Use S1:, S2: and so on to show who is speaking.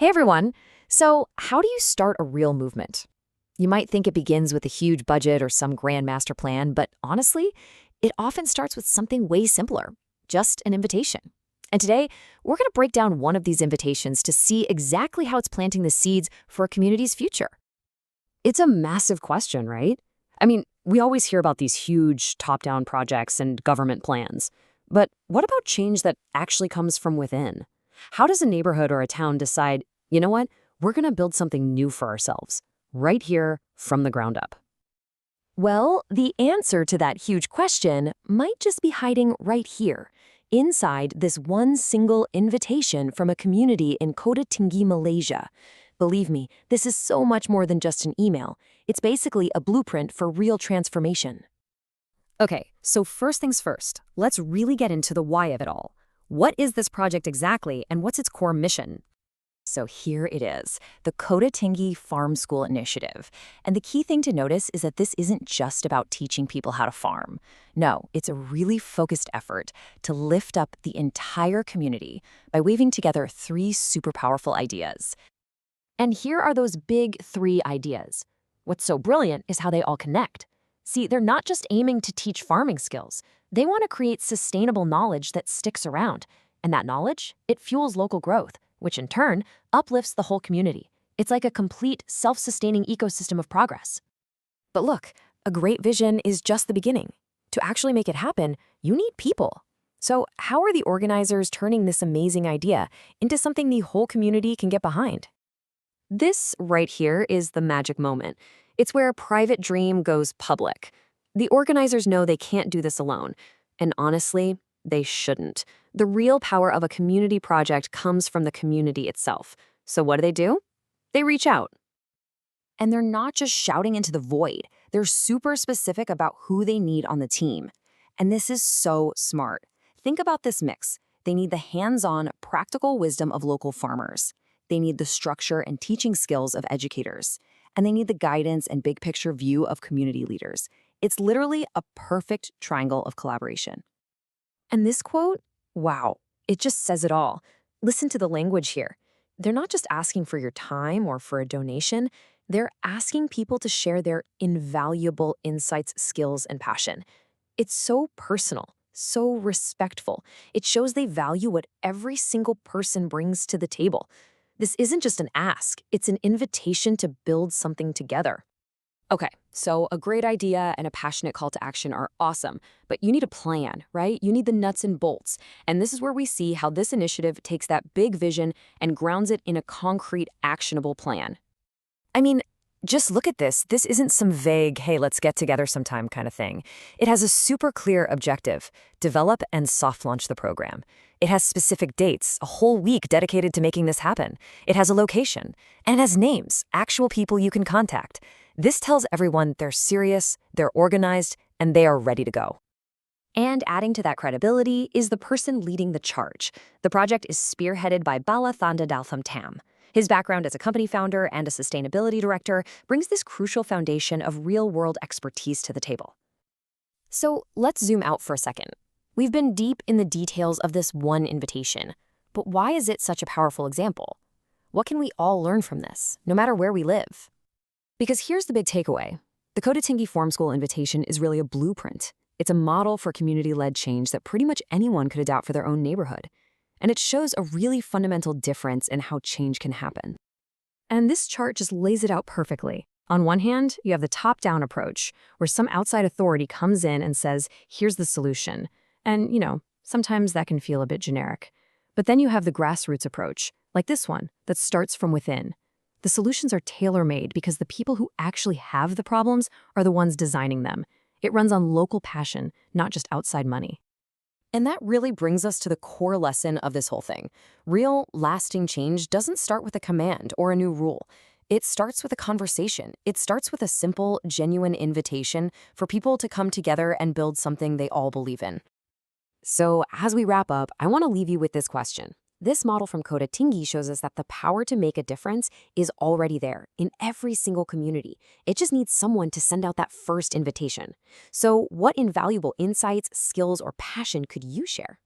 S1: Hey everyone! So, how do you start a real movement? You might think it begins with a huge budget or some grand master plan, but honestly, it often starts with something way simpler, just an invitation. And today, we're going to break down one of these invitations to see exactly how it's planting the seeds for a community's future. It's a massive question, right? I mean, we always hear about these huge top-down projects and government plans. But what about change that actually comes from within? How does a neighborhood or a town decide, you know what, we're going to build something new for ourselves, right here from the ground up? Well, the answer to that huge question might just be hiding right here, inside this one single invitation from a community in Kota, Tinggi, Malaysia. Believe me, this is so much more than just an email. It's basically a blueprint for real transformation. Okay, so first things first, let's really get into the why of it all. What is this project exactly, and what's its core mission? So here it is, the Kota Tinggi Farm School Initiative. And the key thing to notice is that this isn't just about teaching people how to farm. No, it's a really focused effort to lift up the entire community by weaving together three super powerful ideas. And here are those big three ideas. What's so brilliant is how they all connect. See, they're not just aiming to teach farming skills. They want to create sustainable knowledge that sticks around. And that knowledge, it fuels local growth, which in turn uplifts the whole community. It's like a complete, self-sustaining ecosystem of progress. But look, a great vision is just the beginning. To actually make it happen, you need people. So how are the organizers turning this amazing idea into something the whole community can get behind? This right here is the magic moment. It's where a private dream goes public. The organizers know they can't do this alone. And honestly, they shouldn't. The real power of a community project comes from the community itself. So what do? They reach out. And they're not just shouting into the void. They're super specific about who they need on the team. And this is so smart. Think about this mix. They need the hands-on, practical wisdom of local farmers. They need the structure and teaching skills of educators. And they need the guidance and big-picture view of community leaders. It's literally a perfect triangle of collaboration. And this quote, wow, it just says it all. Listen to the language here. They're not just asking for your time or for a donation. They're asking people to share their invaluable insights, skills, and passion. It's so personal, so respectful. It shows they value what every single person brings to the table. This isn't just an ask, it's an invitation to build something together. Okay, so a great idea and a passionate call to action are awesome, but you need a plan, right? You need the nuts and bolts. And this is where we see how this initiative takes that big vision and grounds it in a concrete, actionable plan. I mean, just look at this. This isn't some vague, hey, let's get together sometime kind of thing. It has a super clear objective: develop and soft launch the program. It has specific dates, a whole week dedicated to making this happen. It has a location, and it has names, actual people you can contact. This tells everyone they're serious, they're organized, and they are ready to go. And adding to that credibility is the person leading the charge. The project is spearheaded by Bala Thanda Daltham Tam. His background as a company founder and a sustainability director brings this crucial foundation of real-world expertise to the table. So let's zoom out for a second. We've been deep in the details of this one invitation, but why is it such a powerful example? What can we all learn from this, no matter where we live? Because here's the big takeaway. The Kota Tinggi Farm School invitation is really a blueprint. It's a model for community-led change that pretty much anyone could adopt for their own neighborhood. And it shows a really fundamental difference in how change can happen. And this chart just lays it out perfectly. On one hand, you have the top-down approach, where some outside authority comes in and says, here's the solution. And, sometimes that can feel a bit generic. But then you have the grassroots approach, like this one, that starts from within. The solutions are tailor-made because the people who actually have the problems are the ones designing them. It runs on local passion, not just outside money. And that really brings us to the core lesson of this whole thing. Real, lasting change doesn't start with a command or a new rule. It starts with a conversation. It starts with a simple, genuine invitation for people to come together and build something they all believe in. So as we wrap up, I want to leave you with this question. This model from Kota Tinggi shows us that the power to make a difference is already there in every single community. It just needs someone to send out that first invitation. So what invaluable insights, skills, or passion could you share?